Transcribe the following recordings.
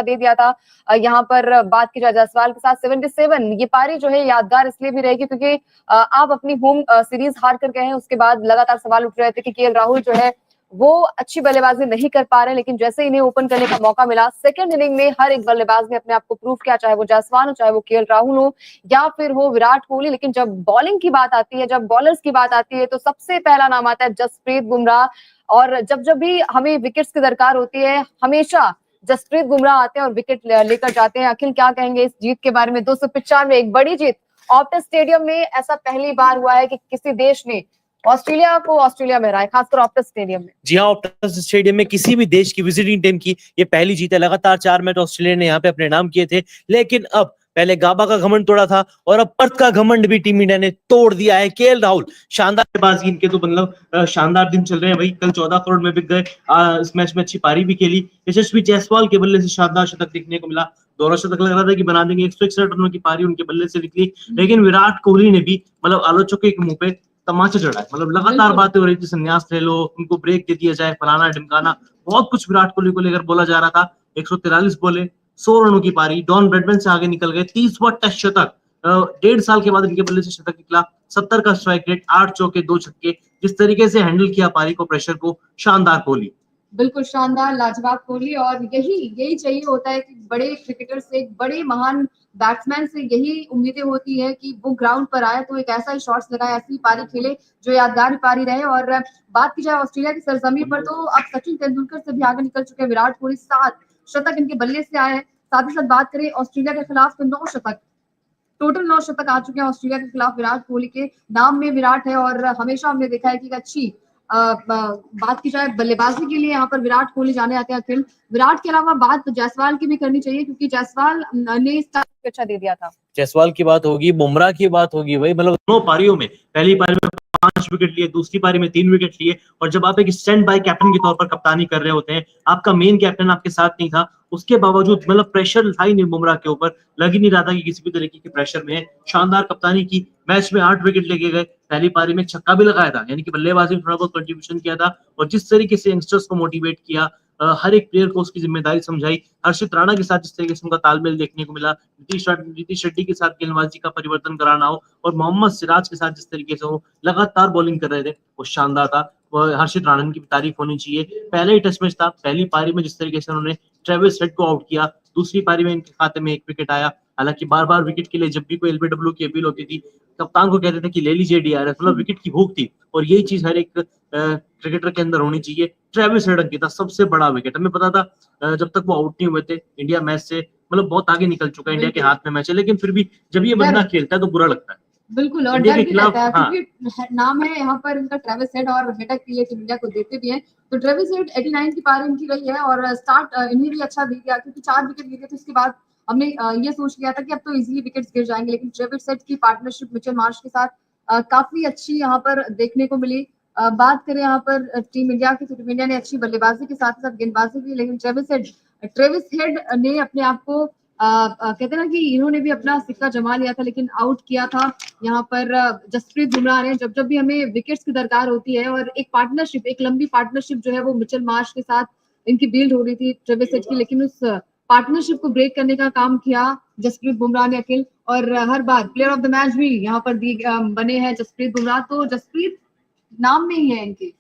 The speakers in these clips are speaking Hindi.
दे दिया था। यहाँ पर बात की जाए जायसवाल के साथ 77, ये पारी जो है यादगार इसलिए भी रहेगी क्योंकि आप अपनी होम सीरीज हार कर गए हैं। उसके बाद लगातार सवाल उठ रहे थे कि केएल राहुल जो है वो अच्छी बल्लेबाजी नहीं कर पा रहे, लेकिन जैसे इन्हें ओपन करने का मौका मिला सेकंड इनिंग में हर एक बल्लेबाज ने अपने आप को प्रूव किया, चाहे वो जायसवाल हो, चाहे वो केएल राहुल हो या फिर हो विराट कोहली। लेकिन जब बॉलिंग की बात आती है, जब बॉलर्स की बात आती है, तो सबसे पहला नाम आता है जसप्रीत बुमराह। और जब जब भी हमें विकेट्स की दरकार होती है, हमेशा जसप्रीत बुमराह आते हैं और विकेट लेकर जाते हैं। अखिल, क्या कहेंगे इस जीत के बारे में? 295 एक बड़ी जीत ऑप्टस स्टेडियम में, ऐसा पहली बार हुआ है कि किसी देश ने ऑस्ट्रेलिया को ऑस्ट्रेलिया में हराया, खासकर ऑप्टस स्टेडियम में। जी हाँ, ऑप्टस स्टेडियम में किसी भी देश की विजिटिंग टीम की ये पहली जीत है। लगातार 4 मैच ऑस्ट्रेलिया ने यहाँ पे अपने नाम किए थे, लेकिन अब पहले गाबा का घमंड तोड़ा था और अब पर्थ का घमंड भी टीम इंडिया ने तोड़ दिया है। केएल राहुल शानदार बल्लेबाजी, इनके तो मतलब शानदार दिन चल रहे हैं भाई। कल 14 करोड़ में बिक गए, इस मैच में अच्छी पारी भी खेली। यशस्वी जायसवाल के बल्ले से शानदार शतक देखने को मिला, दोहरा शतक लग रहा था कि बना देंगे। 161 रनों की पारी उनके बल्ले से निकली, लेकिन विराट कोहली ने भी मतलब आलोचकों के मुंह पे तमाचा चढ़ाया। मतलब लगातार बातें हो रही थी, संन्यास ले लो, उनको ब्रेक दे दिया जाए, फलाना ढिमकाना, बहुत कुछ विराट कोहली को लेकर बोला जा रहा था। 143 बोले, 100 रनों की पारी, डॉन ब्रैडमैन से आगे निकल गए, 30वां टेस्ट शतक, 1.5 साल के बाद इनके बल्ले से शतक निकला। 70 का स्ट्राइक रेट, 8 चौके 2 छक्के, जिस तरीके से हैंडल किया पारी को, प्रेशर को, शानदार कोहली। बिल्कुल शानदार, लाजवाब कोहली। और यही चाहिए होता है कि बड़े क्रिकेटर से, बड़े महान बैट्समैन से यही उम्मीदें होती है कि वो ग्राउंड पर आए तो एक ऐसा ही शॉट्स लगाए, ऐसी पारी खेले जो यादगार पारी रहे। और बात की जाए ऑस्ट्रेलिया की सरजमीन पर, तो अब सचिन तेंदुलकर से भी आगे निकल चुके हैं विराट कोहली। 7 शतक इनके बल्ले से आए हैं। साथ ही साथ बात करें ऑस्ट्रेलिया के खिलाफ तो 9 शतक, टोटल 9 शतक आ चुके हैं ऑस्ट्रेलिया के खिलाफ विराट कोहली के नाम में। विराट है और हमेशा हमने देखा है कि अच्छी बात की जाए बल्लेबाजी के लिए यहाँ पर विराट कोहली जाने आते हैं। अखिल, विराट के अलावा बात जायसवाल की भी करनी चाहिए क्योंकि जायसवाल ने स्टार्ट अच्छा दे दिया था। जायसवाल की बात होगी, बुमराह की बात होगी भाई। मतलब दोनों पारियों में, पहली पारी में 5 विकेट लिए, दूसरी पारी में 3 विकेट लिए। और जब आप एक स्टैंड बाय कैप्टन के तौर पर कप्तानी कर रहे होते हैं, आपका मेन कैप्टन आपके साथ नहीं था, उसके बावजूद मतलब प्रेशर था ही नहीं बुमराह के ऊपर, लग ही नहीं रहा था कि किसी भी तरीके के प्रेशर में है। शानदार कप्तानी की, मैच में 8 विकेट लेके गए। पहली पारी में छक्का भी लगाया था, यानी कि बल्लेबाजी में थोड़ा बहुत कंट्रीब्यूशन किया था। और जिस तरीके से यंगस्टर्स को मोटिवेट किया, हर एक प्लेयर को उसकी जिम्मेदारी समझाई। हर्षित राणा के साथ जिस तरीके से उनका तालमेल देखने को मिला, नीतीश रेड्डी के साथ गेंदबाजी का परिवर्तन कराना हो, और मोहम्मद सिराज के साथ जिस तरीके से वो लगातार बॉलिंग कर रहे थे, वो शानदार था। हर्षित राणा की भी तारीफ होनी चाहिए। पहले ही टेस्ट मैच था, पहली पारी में जिस तरीके से उन्होंने ट्रेविस हेड को आउट किया, दूसरी पारी में इनके खाते में 1 विकेट आया। हालांकि बार बार विकेट के लिए जब भी कोई एलबीडब्ल्यू की अपील होती थी, कप्तान को कहते थे कि ले लीजिए डीआरएस, मतलब विकेट की भूख थी। और यही चीज हर एक क्रिकेटर के अंदर होनी चाहिए। ट्रेविस हेड की था सबसे बड़ा विकेट, हमें पता था जब तक वो आउट नहीं हुए थे इंडिया मैच से, मतलब बहुत आगे निकल चुका है, इंडिया के हाथ में मैच है, लेकिन फिर भी जब ये बंदा खेलता है तो बुरा लगता है। बिल्कुल, और डर भी रहता है क्योंकि नाम है यहाँ पर इनका ट्रेविस हेड और हेडक की टीम इंडिया को देते भी हैं। तो ट्रेविस हेड 89 की पारी इनकी रही है और स्टार्ट इन्हें भी अच्छा दे दिया क्योंकि 4 विकेट लिए थे। उसके बाद हमने ये सोच लिया था कि अब तो इजीली विकेट्स गिर जाएंगे, लेकिन ट्रेविस हेड की पार्टनरशिप मिचेल मार्श के साथ काफी अच्छी यहाँ पर देखने को मिली। बात करें यहाँ पर टीम इंडिया की, तो टीम इंडिया ने अच्छी बल्लेबाजी के साथ साथ गेंदबाजी की, लेकिन ट्रेविस हेड ने अपने आप को कहते हैं ना कि इन्होंने भी अपना सिक्का जमा लिया था, लेकिन आउट किया था यहाँ पर जसप्रीत बुमराह ने। जब जब भी हमें विकेट्स की दरकार होती है और एक पार्टनरशिप, एक लंबी पार्टनरशिप जो है वो मिचेल मार्श के साथ इनकी बिल्ड हो रही थी ट्रेविस हेड की, लेकिन उस पार्टनरशिप को ब्रेक करने का काम किया जसप्रीत बुमराह ने। अखिल, और हर बार प्लेयर ऑफ द मैच भी यहाँ पर बने हैं जसप्रीत बुमराह। तो जसप्रीत नाम में ही है इनके,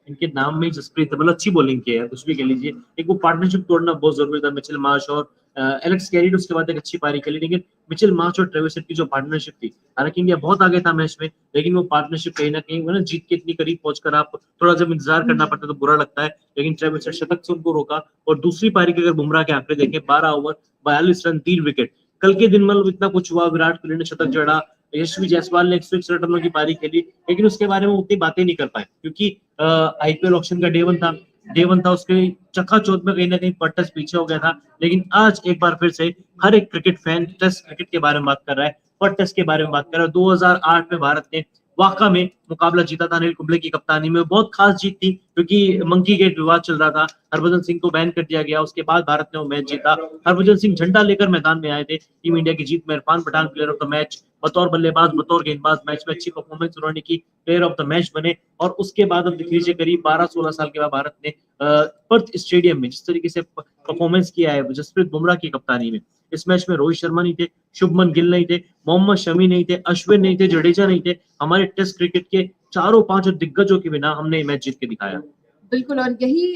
इनके नाम में जसप्रीत, मतलब अच्छी बॉलिंग की है, कुछ भी कह लीजिए। एक वो पार्टनरशिप तोड़ना बहुत जरूरी था। मिचेल मार्श और एलेक्स कैरी उसके बाद एक अच्छी पारी खेली, लेकिन मिचेल मार्श और ट्रेविस हेड की जो पार्टनरशिप थी, हालांकि इंडिया बहुत आगे था मैच में, लेकिन वो पार्टनरशिप कहीं ना कहीं ना जीत के इतनी करीब पहुंचकर आप थोड़ा जब इंतजार करना पड़ता है तो बुरा लगता है। लेकिन ट्रेविस हेड शतक से उनको रोका। और दूसरी पारी के अगर बुमराह के आंकड़े देखें, 12 ओवर 42 रन 3 विकेट। कल के दिन मतलब इतना कुछ हुआ, विराट कोहली ने शतक जड़ा, यशस्वी जायसवाल ने 161 रनों की पारी खेली, लेकिन उसके बारे में उतनी बातें नहीं कर पाए क्योंकि आईपीएल ऑक्शन का डे वन था, उसके चकाचौंध में कहीं ना कहीं पर्टस पीछे हो गया था। लेकिन आज एक बार फिर से हर एक क्रिकेट फैन टेस्ट क्रिकेट के बारे में बात कर रहा है, पर्टस के बारे में बात कर रहा है। 2008 में भारत ने वाका में मुकाबला जीता था अनिल कुंबले की कप्तानी में। बहुत खास जीत थी क्योंकि मंकी गेट विवाद चल रहा था, हरभजन सिंह को बैन कर दिया गया, उसके बाद भारत ने वो मैच जीता। हरभजन सिंह झंडा लेकर मैदान में आए थे टीम इंडिया की जीत में। Irfan Pathan player of the match, बतौर बल्लेबाज बतौर गेंदबाज मैच में अच्छी परफॉर्मेंस उन्होंने की, प्लेयर ऑफ द मैच बने। और उसके बाद हम देख लीजिए करीब 12-16 साल के बाद भारत ने पर्थ स्टेडियम में जिस तरीके से परफॉर्मेंस किया है जसप्रीत बुमराह की कप्तानी में, इस मैच में रोहित शर्मा नहीं थे, शुभमन गिल नहीं थे, मोहम्मद शमी नहीं थे, अश्विन नहीं थे, जडेजा नहीं थे, हमारे टेस्ट क्रिकेट के चारों पांचों दिग्गजों के बिना हमने मैच जीत के दिखाया। बिल्कुल, और यही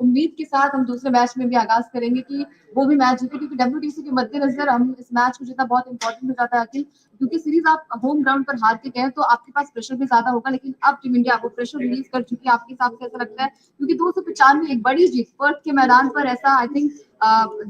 उम्मीद के साथ हम दूसरे मैच में भी आगाज करेंगे कि वो भी मैच जीते, क्योंकि WTC के मद्देनजर हम इस मैच को जीतना बहुत इंपॉर्टेंट हो जाता है अखिल, क्योंकि सीरीज आप होम ग्राउंड पर हार के गए तो आपके पास प्रेशर भी ज्यादा होगा, लेकिन अब टीम इंडिया वो प्रेशर रिलीज कर चुकी है। आपके हिसाब से ऐसा लगता है, क्योंकि 295 एक बड़ी जीत पर्थ के मैदान पर, ऐसा आई थिंक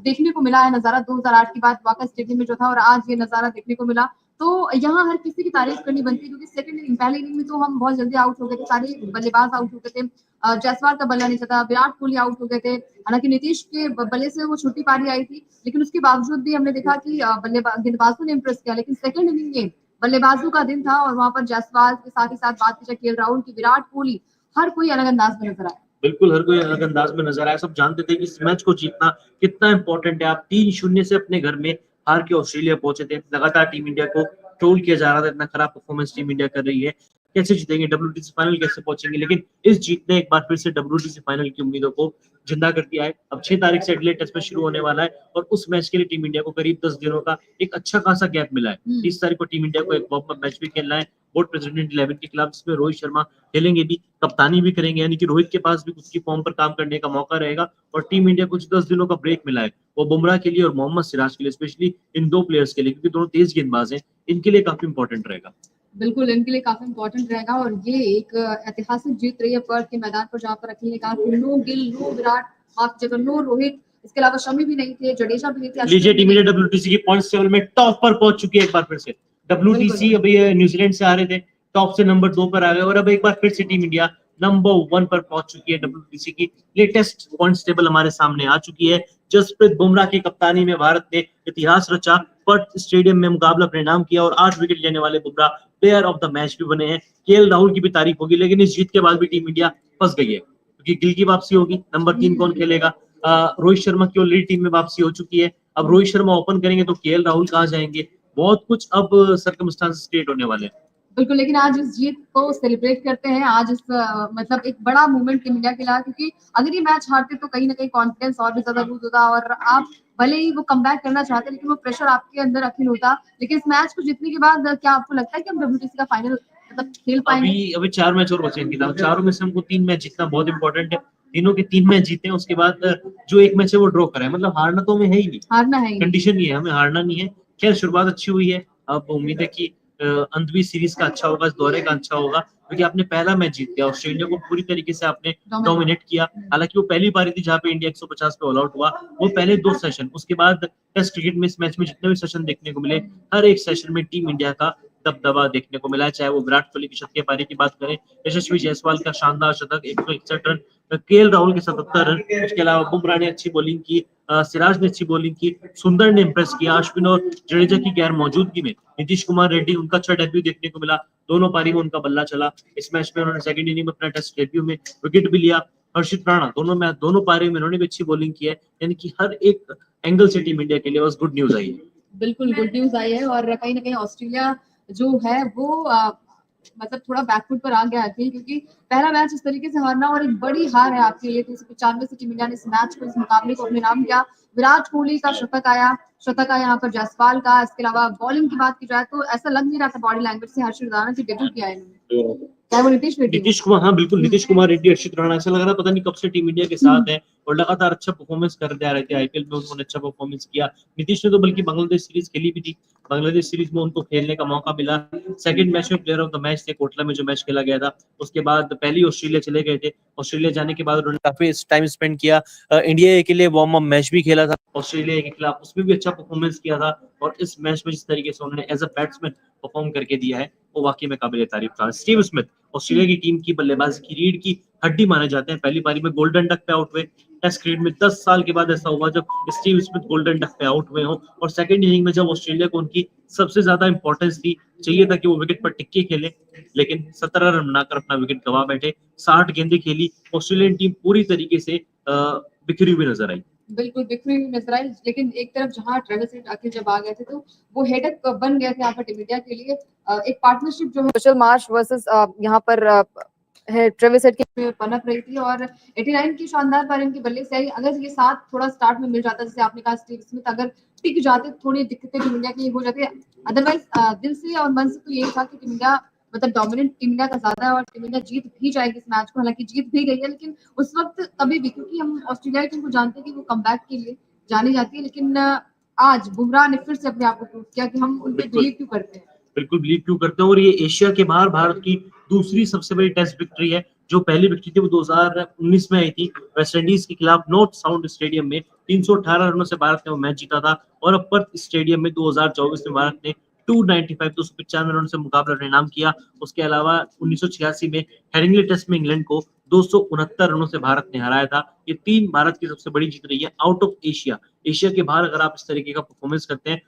देखने को मिला है नजारा 2008 के बाद वाकई स्टेडियम में जो था, और आज ये नजारा देखने को मिला। तो यहाँ हर किसी की तारीफ करनी बनती है, क्योंकि सेकंड इनिंग, पहली इनिंग में तो हम बहुत जल्दी आउट हो गए थे, सारे बल्लेबाज आउट हो गए थे, जायसवाल का बल्ला नहीं चला, विराट कोहली आउट हो गए थे, हालांकि नीतीश के बल्ले से वो छोटी पारी आई थी, लेकिन उसके बावजूद भी हमने देखा कि गेंदबाजों ने इंप्रेस किया। लेकिन सेकंड इनिंग में बल्लेबाजों का दिन था, और वहां पर जायसवाल के साथ ही साथ बात की KL राहुल की, विराट कोहली, हर कोई अलग अंदाज में नजर आया। बिल्कुल, हर कोई अलग अंदाज में नजर आया। सब जानते थे कि इस मैच को जीतना कितना इंपॉर्टेंट है। आप 3-0 से अपने घर में हार के ऑस्ट्रेलिया पहुंचे थे। लगातार टीम इंडिया को ट्रोल किया जा रहा था, इतना खराब परफॉर्मेंस टीम इंडिया कर रही है, कैसे जीतेंगे, WTC फाइनल कैसे पहुंचेंगे। लेकिन इस जीत ने एक बार फिर से WTC फाइनल की उम्मीदों को जिंदा कर दिया है। अब 6 तारीख से अगले टेस्ट में शुरू होने वाला है, और उस मैच के लिए टीम इंडिया को करीब 10 दिनों का एक अच्छा खासा गैप मिला है। 30 तारीख को टीम इंडिया को एक वार्म अप मैच भी खेलना है बोर्ड प्रेसिडेंट 11 के खिलाफ, जिसमें रोहित शर्मा खेलेंगे भी, कप्तानी भी करेंगे, यानी कि रोहित के पास भी उसकी फॉर्म पर काम करने का मौका रहेगा। और टीम इंडिया को 10 दिनों का ब्रेक मिला है, वो बुमराह के लिए और मोहम्मद सिराज के लिए, स्पेशली इन 2 प्लेयर्स के लिए, क्योंकि दोनों तेज गेंदबाज हैं, इनके लिए काफी इंपॉर्टेंट रहेगा। बिल्कुल, इनके लिए काफी इंपॉर्टेंट रहेगा, और ये एक ऐतिहासिक जीत रही है पर्थ के मैदान पर, जहां पर अखिल ने कहा कि नो गिल, नो विराट, माफ जगह नो रोहित, इसके अलावा शमी भी नहीं थे, जडेजा भी नहीं थे। लीजिए टीम इंडिया WTC की पॉइंट्स टेबल में टॉप पर पहुंच चुकी है एक बार फिर से। WTC अभी न्यूजीलैंड से आ रहे थे, टॉप से नंबर 2 पर आ गए, और अब एक बार फिर से टीम इंडिया नंबर 1 पर पहुंच चुकी है। WTC की लेटेस्ट पॉइंट्स टेबल हमारे सामने आ चुकी है। जसप्रीत बुमराह की कप्तानी में भारत ने इतिहास रचा, पर्थ स्टेडियम में मुकाबला परिणाम किया, और 8 विकेट लेने वाले Bumrah player of the match भी बने हैं। KL राहुल की भी तारीफ होगी, लेकिन इस जीत के बाद भी टीम इंडिया फंस गई है, क्योंकि गिल की वापसी होगी, नंबर 3 कौन खेलेगा। रोहित शर्मा की ऑलरेडी टीम में वापसी हो चुकी है, अब रोहित शर्मा ओपन करेंगे तो KL राहुल कहाँ जाएंगे, बहुत कुछ अब सर्कमस्टांसेस क्रिएट होने वाले हैं। बिल्कुल, लेकिन आज इस जीत को सेलिब्रेट करते हैं, आज इस मतलब एक बड़ा मूवमेंट टीम इंडिया के लिए, क्योंकि अगर ये मैच हारते तो कहीं ना कहीं कॉन्फिडेंस और भी ज्यादा लूज होता, और आप भले ही वो कमबैक करना चाहते, लेकिन वो प्रेशर आपके अंदर अखिल होता। लेकिन इस मैच को जीतने के बाद क्या आपको लगता है कि हम WTC का फाइनल मतलब खेल पाएंगे? अभी 4 मैच और बचे हैं, चारों में से हमको 3 मैच जीतना बहुत इंपॉर्टेंट है। तीनों के 3 मैच जीते हैं, उसके बाद जो एक मैच है वो ड्रॉ करा है, मतलब हारना तो हमें है ही नहीं, हारना है कंडीशन ये है, हमें हारना नहीं है। खैर शुरुआत अच्छी हुई है, अब उम्मीद है कि अंत भी सीरीज का अच्छा होगा, इस दौरे का अच्छा होगा, क्योंकि आपने पहला मैच जीत लिया, ऑस्ट्रेलिया को पूरी तरीके से आपने डोमिनेट किया। हालांकि वो पहली बारी थी जहां पे इंडिया 150 पे ऑल आउट हुआ, वो पहले 2 सेशन, उसके बाद टेस्ट क्रिकेट में इस मैच में जितने भी सेशन देखने को मिले, हर एक सेशन में टीम इंडिया का दबदबा देखने को मिला है। चाहे वो विराट कोहली की शतकीय पारी की बात करें, यशस्वी जायसवाल का शानदार शतक 161 रन, KL राहुल के 77 रन, उसके अलावा बुमराह ने अच्छी बॉलिंग की, सिराज ने अच्छी बॉलिंग की, सुंदर ने इंप्रेस किया, अश्विन और जडेजा की गैर मौजूदगी में नीतीश कुमार रेड्डी, उनका अच्छा डेब्यू देखने को मिला, दोनों पारी में उनका बल्ला चला। इस मैच में उन्होंने सेकंड इनिंग में अपना टेस्ट डेब्यू में विकेट भी लिया। हर्षित राणा दोनों पारी में उन्होंने भी अच्छी बॉलिंग की है, यानी कि हर एक एंगल से टीम इंडिया के लिए बस गुड न्यूज आई है। बिल्कुल गुड न्यूज आई है, और कहीं ना कहीं ऑस्ट्रेलिया जो है वो मतलब थोड़ा बैकफुट पर आ गया थी, क्योंकि पहला मैच इस तरीके से हारना और एक बड़ी हार है आपके लिए। 395 से टीम इंडिया ने इस मैच को, इस मुकाबले को अपने नाम किया। विराट कोहली का शतक आया यहाँ पर जायसवाल का। इसके अलावा बॉलिंग की बात की जाए तो ऐसा लग नहीं रहा था बॉडी लैंग्वेज से हर्षित राणा की डेब्यू किया है इन्होंने, चाहे वो नीतीश कुमार, हाँ बिल्कुल, नीतीश कुमार रेड्डी, हर्षित राणा, ऐसा लग रहा पता नहीं कब से टीम इंडिया के साथ है, और लगातार अच्छा परफॉर्मेंस करते आ रहे थे। IPL में उन्होंने अच्छा परफॉर्मेंस किया। नीतीश ने तो बल्कि बांग्लादेश सीरीज खेली भी थी, बांग्लादेश सीरीज में उनको खेलने का मौका मिला। सेकंड मैच में प्लेयर ऑफ द मैच थे, कोटला में जो मैच खेला गया था। उसके बाद पहली ऑस्ट्रेलिया चले गए थे, ऑस्ट्रेलिया जाने के बाद उन्होंने काफी टाइम स्पेंड किया, इंडिया के लिए वार्म अप मैच भी खेला था ऑस्ट्रेलिया के खिलाफ, उसमें भी अच्छा परफॉर्मेंस किया था। और इस मैच में जिस तरीके से उन्होंने एज अ बैट्समैन परफॉर्म करके दिया है वो वाकई में काबिल तारीफ था। स्टीव स्मिथ ऑस्ट्रेलिया की टीम की बल्लेबाजी की रीढ़ की हड्डी माने जाते हैं। पहली पारी में गोल्डन डक पे आउट हुए। टेस्ट क्रिकेट में 10 साल के बाद ऐसा हुआ जब स्टीव स्मिथ गोल्डन डक पे आउट हुए हो, और सेकंड इनिंग में जब ऑस्ट्रेलिया को उनकी सबसे ज्यादा इंपॉर्टेंस थी, चाहिए था कि वो विकेट पर टिक्के खेले, लेकिन 17 रन बनाकर अपना विकेट गवा बैठे। 60 गेंदें खेली। ऑस्ट्रेलियन टीम पूरी तरीके से बिखरी हुई नजर आई। बिल्कुल बिखरी हुई नजर आई, लेकिन एक तरफ जहां ट्रेविस हेड आके जब आ गए थे तो वो हेडक बन गए थे यहाँ पर टीम इंडिया के लिए। एक पार्टनरशिप जो है मिचेल मार्श वर्सेस यहाँ पर है ट्रेविस हेड के पनप रही थी, और 89 की शानदार पारी उनकी बल्ले से आई। अगर ये साथ थोड़ा स्टार्ट में मिल जाता, जैसे आपने कहा स्टीव स्मिथ अगर टिक जाते, थोड़ी दिक्कतें टीम इंडिया की हो जाती। अदरवाइज दिल से और मन से तो यही था कि टीम इंडिया मतलब डोमिनेंट टीम इंडिया का ज्यादा है और टीम इंडिया जीत भी जाएगी इस मैच को। हालांकि जीत भी गई है, लेकिन उस वक्त कभी भी, क्योंकि हम ऑस्ट्रेलिया की टीम को जानते हैं कि वो कमबैक के लिए जानी जाती है, लेकिन आज बुमराह ने फिर से अपने आप को प्रूव किया कि हम उन पे बिल्कुल। बिलीव क्यों करते हैं। बिल्कुल बिलीव क्यों करते हैं, और ये एशिया के बाहर भारत की दूसरी सबसे बड़ी टेस्ट विक्ट्री है। जो पहली विक्ट्री थी वो 2019 में आई थी वेस्ट इंडीज के खिलाफ नॉर्थ साउंड स्टेडियम में। 318 रनों से भारत ने वो मैच जीता था, और अब पर्थ स्टेडियम में 2024 में भारत ने 295 रनों से मुकाबला परिणाम किया। उसके अलावा 1986 में हेडिंग्ले टेस्ट में इंग्लैंड को 269 रनों से भारत ने हराया था। ये 3 भारत की सबसे बड़ी जीत रही है आउट ऑफ एशिया। एशिया के बाहर अगर आप इस तरीके का परफॉर्मेंस करते हैं